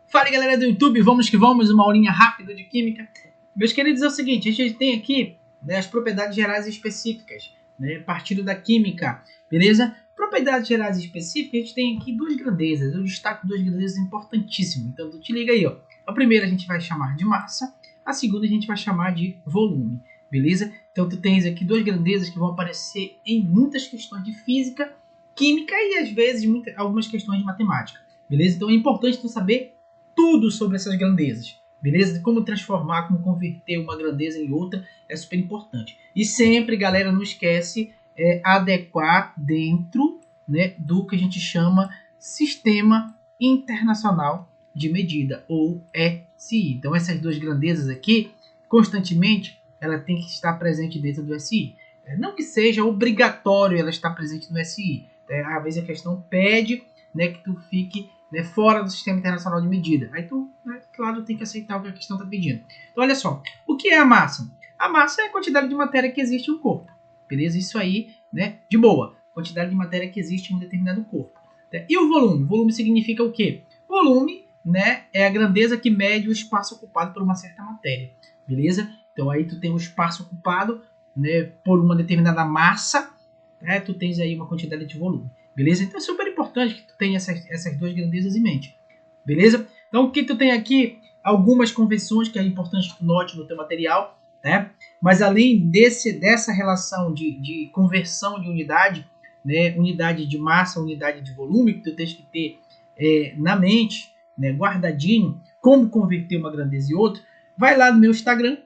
Fala galera do YouTube, vamos que vamos, uma aulinha rápida de química. Meus queridos, é o seguinte, a gente tem aqui as propriedades gerais específicas, partindo da química, beleza? Propriedades gerais específicas, a gente tem aqui duas grandezas, eu destaco duas grandezas importantíssimas, então tu te liga aí, ó. A primeira a gente vai chamar de massa, a segunda a gente vai chamar de volume, beleza? Então tu tens aqui duas grandezas que vão aparecer em muitas questões de física, química e às vezes algumas questões de matemática, beleza? Então é importante tu saber tudo sobre essas grandezas, beleza? Como transformar, como converter uma grandeza em outra é super importante. E sempre, galera, não esquece adequar dentro, do que a gente chama Sistema Internacional de Medida, ou SI. Então essas duas grandezas aqui, constantemente, ela tem que estar presente dentro do SI. Não que seja obrigatório ela estar presente no SI. Às vezes a questão pede que tu fique fora do Sistema Internacional de Medida. Aí tu, claro, tem que aceitar o que a questão está pedindo. Então, olha só. O que é a massa? A massa é a quantidade de matéria que existe em um corpo. Beleza? Isso aí, de boa. Quantidade de matéria que existe em um determinado corpo. E o volume? O volume significa o quê? Volume, é a grandeza que mede o espaço ocupado por uma certa matéria. Beleza? Então, aí tu tem o espaço ocupado, por uma determinada massa, tu tens aí uma quantidade de volume. Beleza? Então é super importante que tu tenha essas duas grandezas em mente. Beleza? Então o que tu tem aqui? Algumas convenções que é importante que tu note no teu material, Mas além dessa relação de conversão de unidade, unidade de massa, unidade de volume, que tu tens que ter na mente, guardadinho, como converter uma grandeza e outra, vai lá no meu Instagram,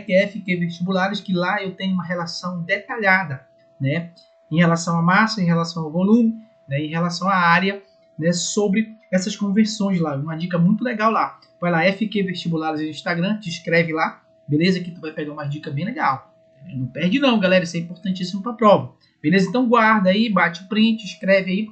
que é FQ Vestibulares, que lá eu tenho uma relação detalhada, em relação à massa, em relação ao volume, em relação à área, sobre essas conversões lá. Uma dica muito legal lá. Vai lá, FQ Vestibulares no Instagram, te inscreve lá, beleza? Que tu vai pegar uma dica bem legal. Não perde não, galera, isso é importantíssimo para a prova. Beleza? Então guarda aí, bate o print, escreve aí,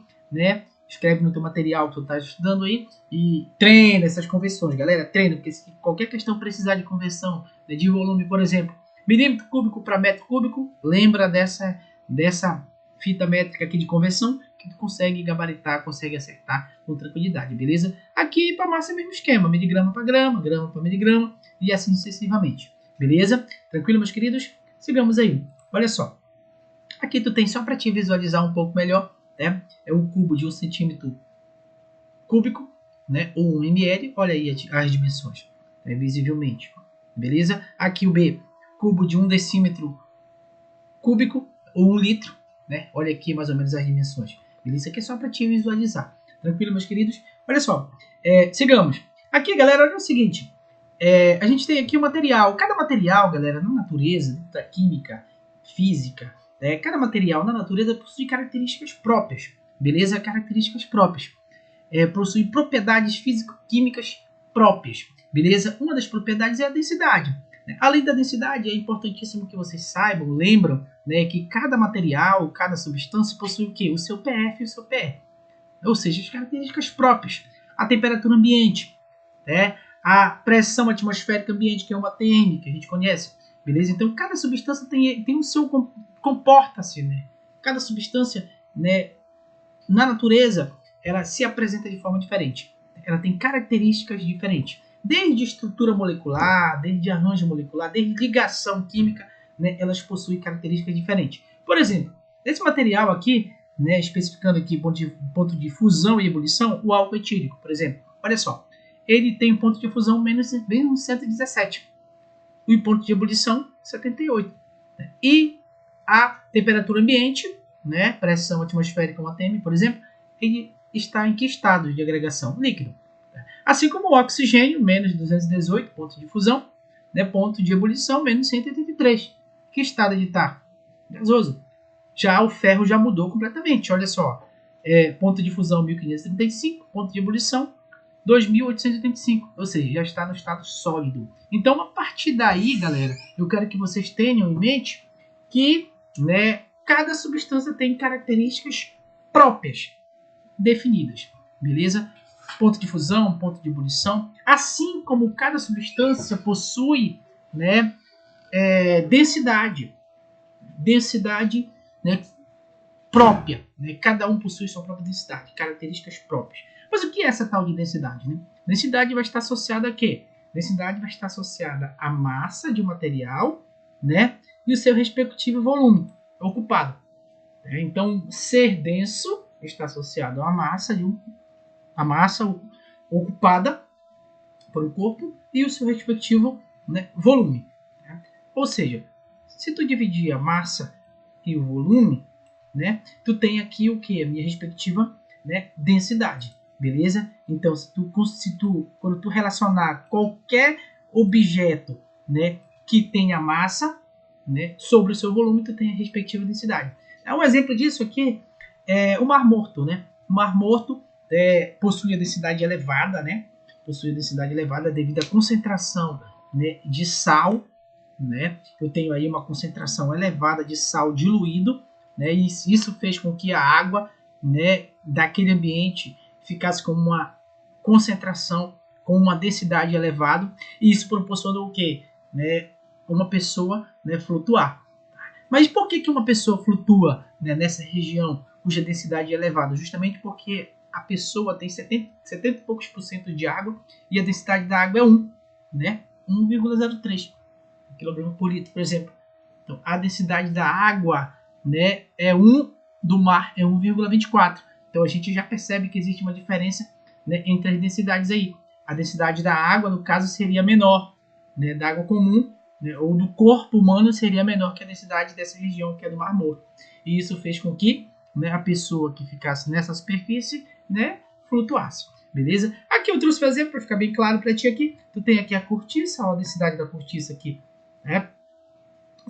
Escreve no teu material que tu tá estudando aí e treina essas conversões, galera. Treina, porque se qualquer questão precisar de conversão de volume, por exemplo, milímetro cúbico para metro cúbico, lembra dessa fita métrica aqui de conversão que tu consegue gabaritar, consegue acertar com tranquilidade, beleza? Aqui para massa é o mesmo esquema, miligrama para grama, grama para miligrama e assim sucessivamente, beleza? Tranquilo, meus queridos? Sigamos aí. Olha só. Aqui tu tem só para te visualizar um pouco melhor, é o cubo de 1 centímetro cúbico, ou 1 ml, olha aí as dimensões, visivelmente, beleza? Aqui o B, cubo de 1 decímetro cúbico, ou 1 litro, olha aqui mais ou menos as dimensões, beleza? Isso aqui é só para te visualizar, tranquilo, meus queridos? Olha só, sigamos. Aqui, galera, olha o seguinte, a gente tem aqui o material, cada material, galera, na natureza, da química, física, cada material na natureza possui características próprias, beleza? Características próprias. Possui propriedades físico-químicas próprias, beleza? Uma das propriedades é a densidade. Além da densidade, é importantíssimo que vocês saibam, lembram, que cada material, cada substância possui o quê? O seu PF e o seu PR. Ou seja, as características próprias. A temperatura ambiente, a pressão atmosférica ambiente, que é uma ATM, que a gente conhece, beleza? Então, cada substância tem o seu comporta-se, Cada substância, na natureza, ela se apresenta de forma diferente. Ela tem características diferentes. Desde estrutura molecular, desde arranjo molecular, desde ligação química, elas possuem características diferentes. Por exemplo, esse material aqui, especificando aqui ponto de fusão e ebulição, o álcool etílico, por exemplo. Olha só, ele tem um ponto de fusão menos 117 e o ponto de ebulição 78. E a temperatura ambiente, pressão atmosférica, um ATM, por exemplo, ele está em que estado de agregação? Líquido. Assim como o oxigênio, menos 218, ponto de fusão, ponto de ebulição, menos 183. Que estado ele está? Gasoso. Já o ferro já mudou completamente, olha só. Ponto de fusão 1535, ponto de ebulição 2.885, ou seja, já está no estado sólido. Então, a partir daí, galera, eu quero que vocês tenham em mente que cada substância tem características próprias, definidas, beleza? Ponto de fusão, ponto de ebulição, assim como cada substância possui densidade, própria, né? Cada um possui sua própria densidade, características próprias. Mas o que é essa tal de densidade, né? Densidade vai estar associada a quê? Densidade vai estar associada à massa de um material, né? E o seu respectivo volume ocupado. Então, ser denso está associado à massa ocupada por um corpo e o seu respectivo, né, volume. Né? Ou seja, se tu dividir a massa e o volume, né, tu tem aqui o que? A minha respectiva, né, densidade. Beleza? Então, quando tu relacionar qualquer objeto, né, que tenha massa, né, sobre o seu volume, tu tem a respectiva densidade. Um exemplo disso aqui é o Mar Morto, né? O Mar Morto possui a densidade elevada, né? Possui a densidade elevada devido à concentração, né, de sal, né? Eu tenho aí uma concentração elevada de sal diluído, né? E isso fez com que a água, né, daquele ambiente ficasse com uma concentração, com uma densidade elevada, e isso proporcionou o quê? Né? Uma pessoa, né, flutuar. Mas por que uma pessoa flutua, né, nessa região cuja densidade é elevada? Justamente porque a pessoa tem 70 e poucos por cento de água e a densidade da água é 1, né? 1,03 kg por litro, por exemplo. Então, a densidade da água, né, é 1, do mar é 1,24. Então, a gente já percebe que existe uma diferença, né, entre as densidades aí. A densidade da água, no caso, seria menor, né, da água comum, né, ou do corpo humano seria menor que a densidade dessa região que é do Mar Morto. E isso fez com que, né, a pessoa que ficasse nessa superfície, né, flutuasse. Beleza? Aqui eu trouxe um exemplo para ficar bem claro para ti aqui. Tu tem aqui a cortiça, ó, a densidade da cortiça aqui, né,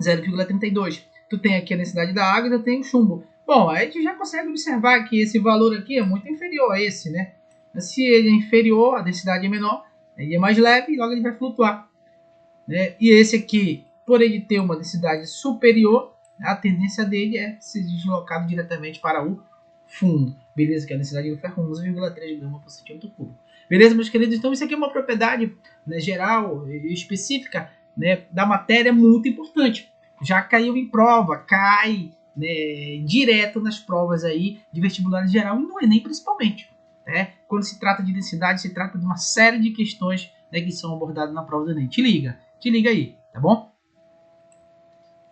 0,32. Tu tem aqui a densidade da água e tu tem o chumbo. Bom, aí tu já consegue observar que esse valor aqui é muito inferior a esse, né? Se ele é inferior, a densidade é menor, ele é mais leve e logo ele vai flutuar. Né? E esse aqui, por ele ter uma densidade superior, a tendência dele é ser deslocado diretamente para o fundo. Beleza? Que a densidade do ferro 11,3 gramas por centímetro cúbico. Beleza, meus queridos? Então isso aqui é uma propriedade, né, geral e específica, né, da matéria muito importante. Já caiu em prova, cai, né, direto nas provas aí de vestibular em geral e no Enem principalmente. Né? Quando se trata de densidade, se trata de uma série de questões, né, que são abordadas na prova do Enem. Te liga aí, tá bom?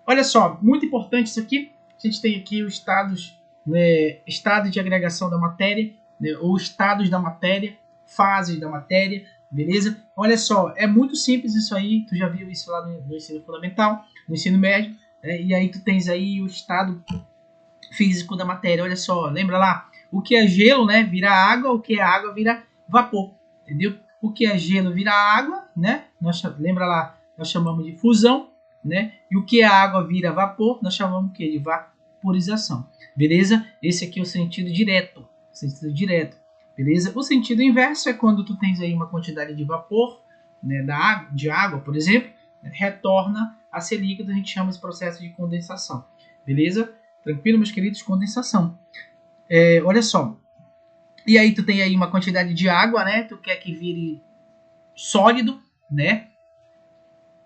Olha só, muito importante isso aqui. A gente tem aqui os estados, né, estado de agregação da matéria, né, ou estados da matéria, fases da matéria, beleza? Olha só, é muito simples isso aí. Tu já viu isso lá no ensino fundamental, no ensino médio, né? E aí tu tens aí o estado físico da matéria. Olha só, lembra lá? O que é gelo, né, vira água, o que é água vira vapor, entendeu? O que é gelo vira água, né? Lembra lá, nós chamamos de fusão, né? E o que é água vira vapor, nós chamamos de vaporização. Beleza? Esse aqui é o sentido direto. Beleza? O sentido inverso é quando tu tens aí uma quantidade de vapor, né, de água, por exemplo, né, retorna a ser líquido, a gente chama esse processo de condensação. Beleza? Tranquilo, meus queridos? Condensação. Olha só. E aí tu tem aí uma quantidade de água, né? Tu quer que vire sólido, né?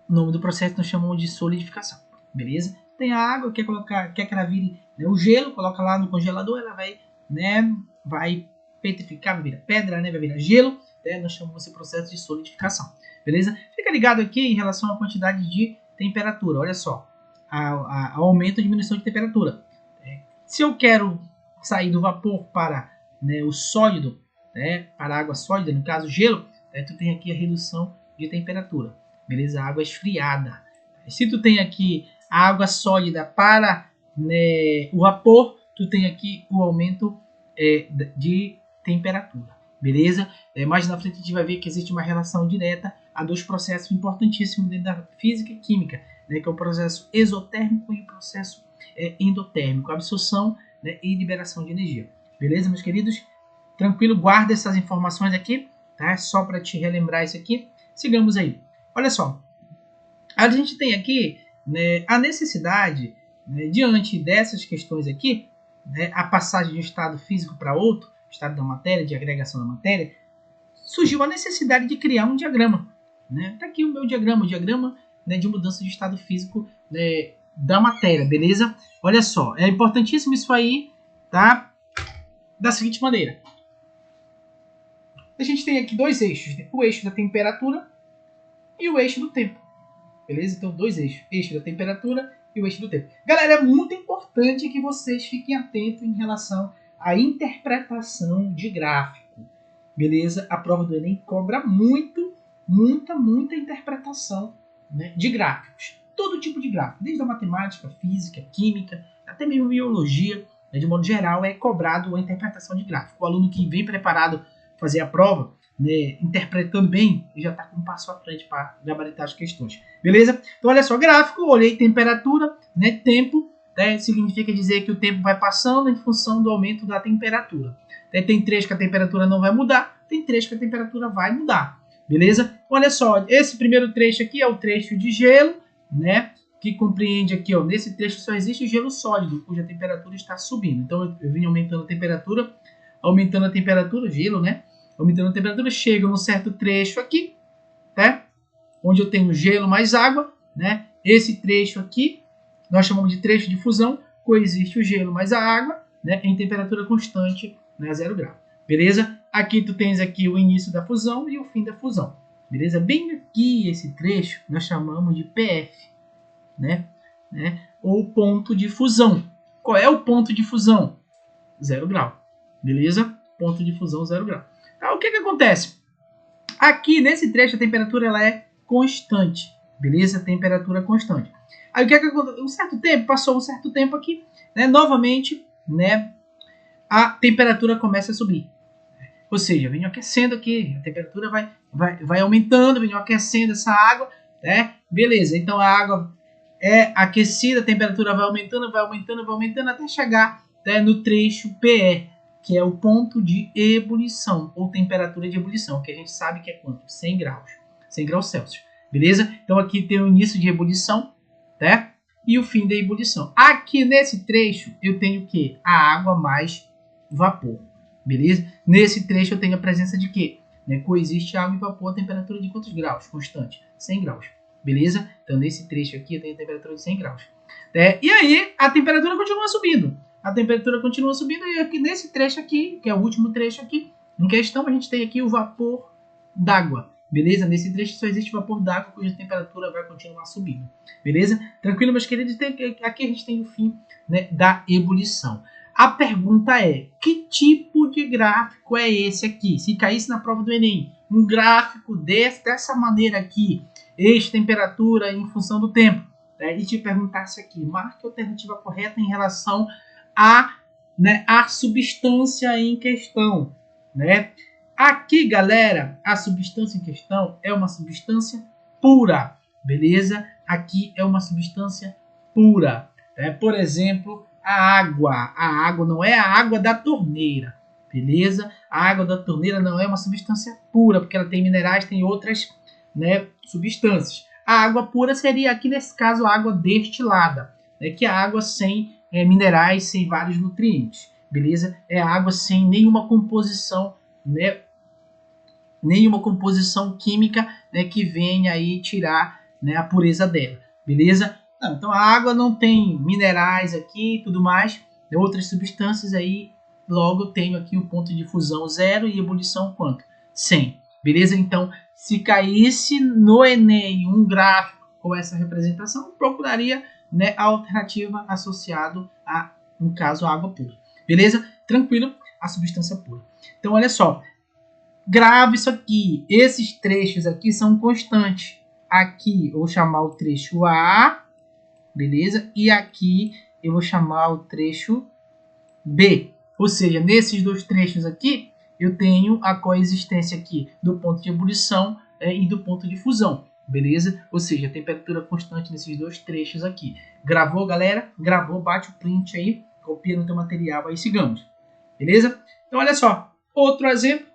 O nome do processo nós chamamos de solidificação. Beleza? Tem a água, quer que ela vire, né, o gelo, coloca lá no congelador, ela vai, né, vai petrificar, vai virar pedra, né, vai virar gelo, né, nós chamamos esse processo de solidificação. Beleza? Fica ligado aqui em relação à quantidade de temperatura. Olha só, a aumento ou diminuição de temperatura. Se eu quero sair do vapor para, né, o sólido, né, para a água sólida, no caso gelo, tu tem aqui a redução de temperatura. Beleza? A água esfriada. Se tu tem aqui a água sólida para, né, o vapor, tu tem aqui o aumento de temperatura. Beleza? Mais na frente a gente vai ver que existe uma relação direta a dois processos importantíssimos dentro da física e química, né, que é o processo exotérmico e o processo endotérmico, absorção, né, e liberação de energia. Beleza, meus queridos? Tranquilo, guarda essas informações aqui, tá? Só para te relembrar isso aqui. Sigamos aí. Olha só, a gente tem aqui, né, a necessidade, né, diante dessas questões aqui, né, a passagem de um estado físico para outro, estado da matéria, de agregação da matéria, surgiu a necessidade de criar um diagrama. Né? Tá aqui o meu diagrama, né, de mudança de estado físico, né, da matéria, beleza? Olha só, é importantíssimo isso aí, tá? Da seguinte maneira. A gente tem aqui dois eixos, né? O eixo da temperatura e o eixo do tempo. Beleza? Então, dois eixos. Eixo da temperatura e o eixo do tempo. Galera, é muito importante que vocês fiquem atentos em relação à interpretação de gráfico. Beleza? A prova do Enem cobra muita interpretação, né, de gráficos. Todo tipo de gráfico. Desde a matemática, física, química, até mesmo biologia. Né, de modo geral, é cobrado a interpretação de gráfico. O aluno que vem preparado fazer a prova, né, interpretando bem, já está com um passo à frente para gabaritar as questões. Beleza? Então, olha só, gráfico, olhei temperatura, né, tempo, né, significa dizer que o tempo vai passando em função do aumento da temperatura. Tem trechos que a temperatura não vai mudar, tem trechos que a temperatura vai mudar. Beleza? Olha só, esse primeiro trecho aqui é o trecho de gelo, né, que compreende aqui, ó, nesse trecho só existe gelo sólido, cuja temperatura está subindo. Então, eu vim aumentando a temperatura, gelo, né? Aumentando a temperatura, chega num certo trecho aqui, tá? Onde eu tenho gelo mais água, né? Esse trecho aqui, nós chamamos de trecho de fusão, coexiste o gelo mais a água, né? Em temperatura constante, né? 0 grau. Beleza? Aqui tu tens aqui o início da fusão e o fim da fusão. Beleza? Bem aqui, esse trecho, nós chamamos de PF, né? Ou ponto de fusão. Qual é o ponto de fusão? 0 grau. Beleza? Ponto de fusão 0 grau. Tá, o que acontece? Aqui nesse trecho a temperatura ela é constante. Beleza? Temperatura constante. Aí o que acontece? Passou um certo tempo aqui, né? Novamente, né? A temperatura começa a subir. Ou seja, vem aquecendo aqui, a temperatura vai aumentando, vem aquecendo essa água, né? Beleza, então a água é aquecida, a temperatura vai aumentando até chegar, né, no trecho PE, que é o ponto de ebulição, ou temperatura de ebulição, que a gente sabe que é quanto? 100 graus. 100 graus Celsius. Beleza? Então aqui tem o início de ebulição, né? E o fim da ebulição. Aqui nesse trecho eu tenho o quê? A água mais vapor. Beleza? Nesse trecho eu tenho a presença de quê? Né? Coexiste água e vapor a temperatura de quantos graus? Constante. 100 graus. Beleza? Então nesse trecho aqui eu tenho a temperatura de 100 graus. E aí a temperatura continua subindo. A temperatura continua subindo e aqui nesse trecho aqui, que é o último trecho aqui, em questão a gente tem aqui o vapor d'água. Beleza? Nesse trecho só existe vapor d'água cuja temperatura vai continuar subindo. Beleza? Tranquilo, meus queridos? Aqui a gente tem o fim, né, da ebulição. A pergunta é, que tipo de gráfico é esse aqui? Se caísse na prova do Enem, um gráfico dessa maneira aqui, eixo temperatura em função do tempo, né, e te perguntasse aqui, marque a alternativa correta em relação a, né, a substância em questão, né? Aqui, galera, a substância em questão é uma substância pura, beleza? Aqui é uma substância pura. Por exemplo, a água. A água não é a água da torneira, beleza? A água da torneira não é uma substância pura, porque ela tem minerais, tem outras, né, substâncias. A água pura seria, aqui nesse caso, a água destilada, né, que é a água sem minerais, sem vários nutrientes, beleza? É a água sem nenhuma composição, né, nenhuma composição química, né, que venha aí tirar, né, a pureza dela, beleza? Não, então a água não tem minerais aqui e tudo mais, outras substâncias aí, logo tenho aqui o ponto de fusão 0 e ebulição quanto? 100, beleza? Então, se caísse no Enem um gráfico com essa representação, procuraria, né, a alternativa associado a, no caso, a água pura, beleza? Tranquilo, a substância pura. Então, olha só, grave isso aqui, esses trechos aqui são constantes. Aqui eu vou chamar o trecho A, beleza? E aqui eu vou chamar o trecho B. Ou seja, nesses dois trechos aqui, eu tenho a coexistência aqui do ponto de ebulição e do ponto de fusão, beleza? Ou seja, a temperatura constante nesses dois trechos aqui. Gravou, galera? Gravou, bate o print aí, copia no teu material, aí sigamos. Beleza? Então, olha só, outro exemplo,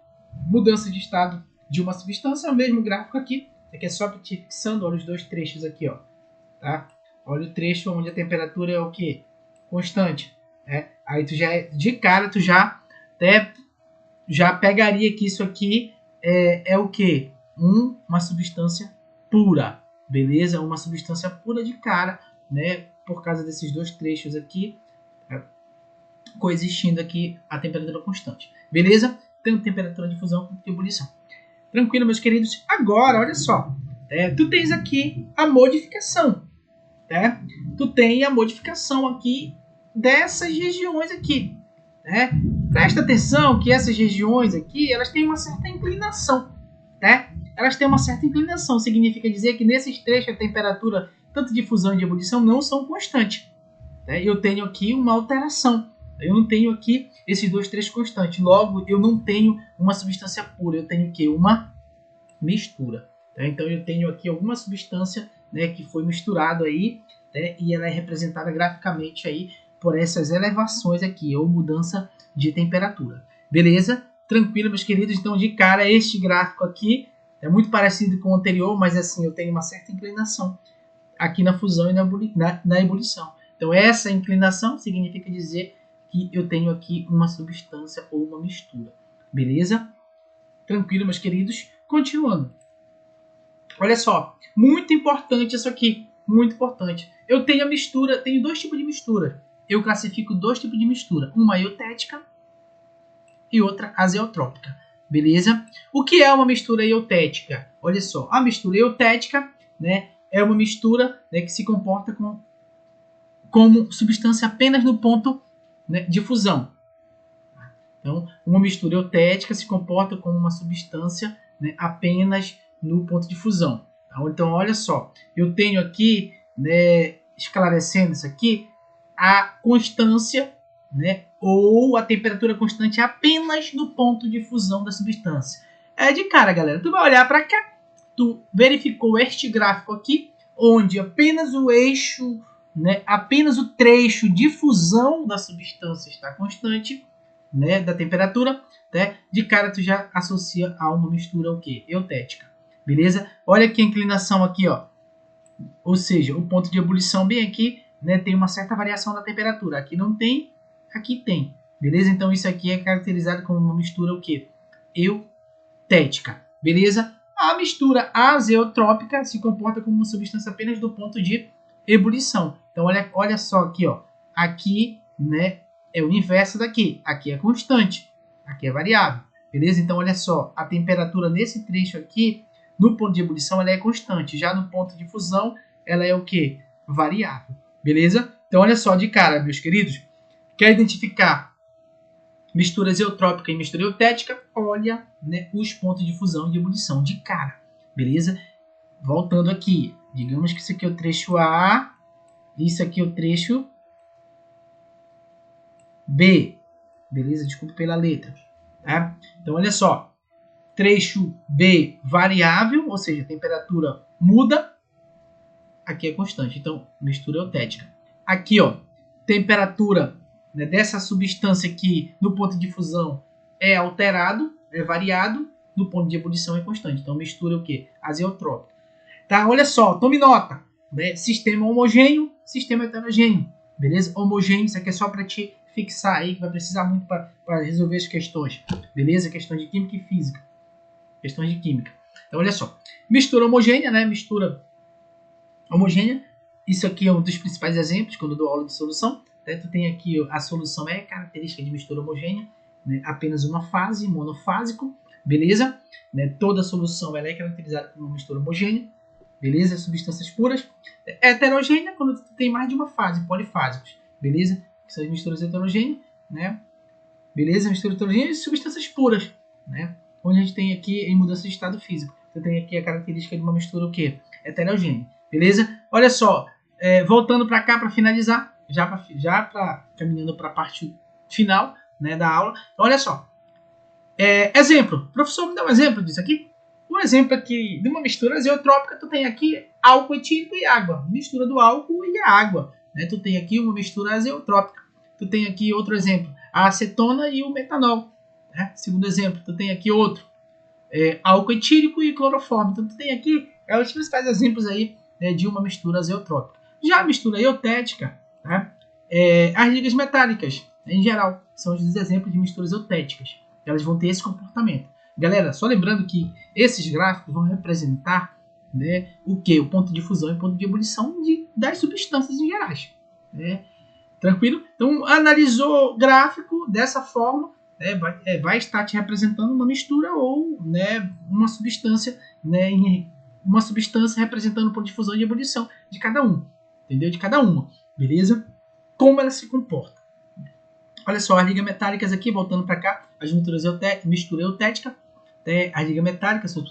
mudança de estado de uma substância, é o mesmo gráfico aqui, aqui é só te fixando, olha os dois trechos aqui, ó, tá? Olha o trecho onde a temperatura é o que? Constante. Aí tu já, de cara, tu já pegaria que isso aqui é o que? Uma substância pura, beleza? Uma substância pura de cara, né? Por causa desses dois trechos aqui, coexistindo aqui a temperatura constante. Beleza? Tanto temperatura de fusão quanto de ebulição. Tranquilo, meus queridos? Agora, olha só. Tu tens aqui a modificação. Tu tem a modificação aqui dessas regiões aqui. Presta atenção que essas regiões aqui, elas têm uma certa inclinação. Elas têm uma certa inclinação. Significa dizer que nesses trechos a temperatura, tanto de fusão e de ebulição, não são constantes. Eu tenho aqui uma alteração. Eu não tenho aqui esses dois trechos constantes. Logo, eu não tenho uma substância pura. Eu tenho aqui uma mistura. Então, eu tenho aqui alguma substância, que foi misturado aí, e ela é representada graficamente aí por essas elevações aqui, ou mudança de temperatura. Beleza? Tranquilo, meus queridos? Então, de cara, este gráfico aqui é muito parecido com o anterior, mas assim, eu tenho uma certa inclinação aqui na fusão e na ebulição. Então, essa inclinação significa dizer que eu tenho aqui uma substância ou uma mistura. Beleza? Tranquilo, meus queridos? Continuando. Olha só, muito importante isso aqui, muito importante. Eu tenho a mistura, tenho dois tipos de mistura. Eu classifico dois tipos de mistura, uma eutética e outra azeotrópica. Beleza? O que é uma mistura eutética? Olha só, a mistura eutética, é uma mistura, que se comporta como substância apenas no ponto, de fusão. Então, uma mistura eutética se comporta como uma substância, apenas no ponto de fusão. Então, olha só, eu tenho aqui, esclarecendo isso aqui, a constância, ou a temperatura constante apenas no ponto de fusão da substância. De cara, galera, tu vai olhar para cá, tu verificou este gráfico aqui, onde apenas o eixo, apenas o trecho de fusão da substância está constante, da temperatura, de cara tu já associa a uma mistura o quê? Eutética. Beleza? Olha aqui a inclinação aqui, ó. Ou seja, o ponto de ebulição bem aqui, tem uma certa variação da temperatura. Aqui não tem, aqui tem. Beleza? Então isso aqui é caracterizado como uma mistura o quê? Eutética. Beleza? A mistura azeotrópica se comporta como uma substância apenas do ponto de ebulição. Então olha só aqui, ó. Aqui, é o inverso daqui. Aqui é constante, aqui é variável. Beleza? Então olha só, a temperatura nesse trecho aqui, no ponto de ebulição, ela é constante. Já no ponto de fusão, ela é o quê? Variável. Beleza? Então olha só, de cara, meus queridos, quer identificar mistura azeotrópica e mistura eutética? Olha, os pontos de fusão e de ebulição de cara. Beleza? Voltando aqui, digamos que isso aqui é o trecho A, isso aqui é o trecho B. Beleza? Desculpa pela letra. Tá? Então, olha só. Trecho B variável, ou seja, a temperatura muda. Aqui é constante. Então, mistura eutética. Aqui, ó, temperatura dessa substância aqui no ponto de fusão é alterado, é variado. No ponto de ebulição é constante. Então, mistura o quê? Azeotrópica. Tá? Olha só, tome nota. Sistema homogêneo, sistema heterogêneo. Beleza? Homogêneo, isso aqui é só para te fixar aí, que vai precisar muito para resolver as questões. Beleza? Questões de química e física. Questões de química. Então, olha só. Mistura homogênea, Mistura homogênea. Isso aqui é um dos principais exemplos quando eu dou aula de solução. Tu tem aqui a solução é característica de mistura homogênea. Apenas uma fase, monofásico. Beleza? Toda solução ela é caracterizada como uma mistura homogênea. Beleza? Substâncias puras. Heterogênea, quando tu tem mais de uma fase, polifásicos. Beleza? Que são as misturas heterogêneas. Beleza? Mistura heterogênea e substâncias puras. Onde a gente tem aqui em mudança de estado físico. Você tem aqui a característica de uma mistura o quê? Heterogênea. Beleza? Olha só, voltando para cá para finalizar, caminhando para a parte final, da aula. Então, olha só. Exemplo. Professor, me dá um exemplo disso aqui? Um exemplo aqui de uma mistura azeotrópica, tu tem aqui álcool etílico e água. Mistura do álcool e a água. Tu tem aqui uma mistura azeotrópica. Tu tem aqui outro exemplo, a acetona e o metanol. Segundo exemplo, tu tem aqui outro, álcool etílico e cloroformo. Então, tu tem aqui os principais exemplos aí de uma mistura azeotrópica. Já a mistura eutética, as ligas metálicas, em geral, são os exemplos de misturas eutéticas. Elas vão ter esse comportamento. Galera, só lembrando que esses gráficos vão representar o que? O ponto de fusão e o ponto de ebulição das substâncias em gerais. Tranquilo? Então, analisou o gráfico dessa forma, né, vai estar te representando uma mistura ou, né, uma substância, né, uma substância representando por difusão e ebulição de cada um, entendeu? De cada uma, beleza? Como ela se comporta. Olha só, as ligas metálicas aqui, voltando para cá, as mistura eutética, né, as ligas metálicas, o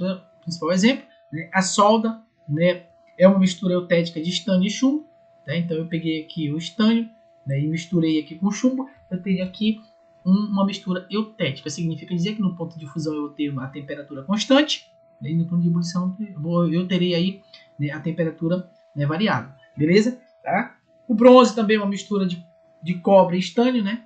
principal exemplo, né, a solda, né, é uma mistura eutética de estânio e chumbo, né, então eu peguei aqui o estânio, né, e misturei aqui com chumbo, eu tenho aqui uma mistura eutética, significa dizer que no ponto de fusão eu tenho a temperatura constante, né, e no ponto de ebulição eu terei aí, né, a temperatura, né, variável, beleza? Tá? O bronze também é uma mistura de cobre e estânio, né?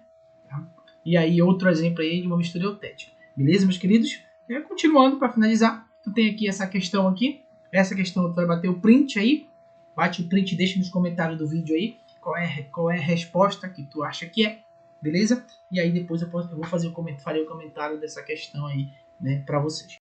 E aí outro exemplo aí de uma mistura eutética. Beleza, meus queridos? Continuando para finalizar, tu tem aqui essa questão aqui. Essa questão tu vai bater o print aí. Bate o print, deixa nos comentários do vídeo aí qual é a resposta que tu acha que é. Beleza? E aí depois eu vou fazer farei o comentário dessa questão aí, né, para vocês.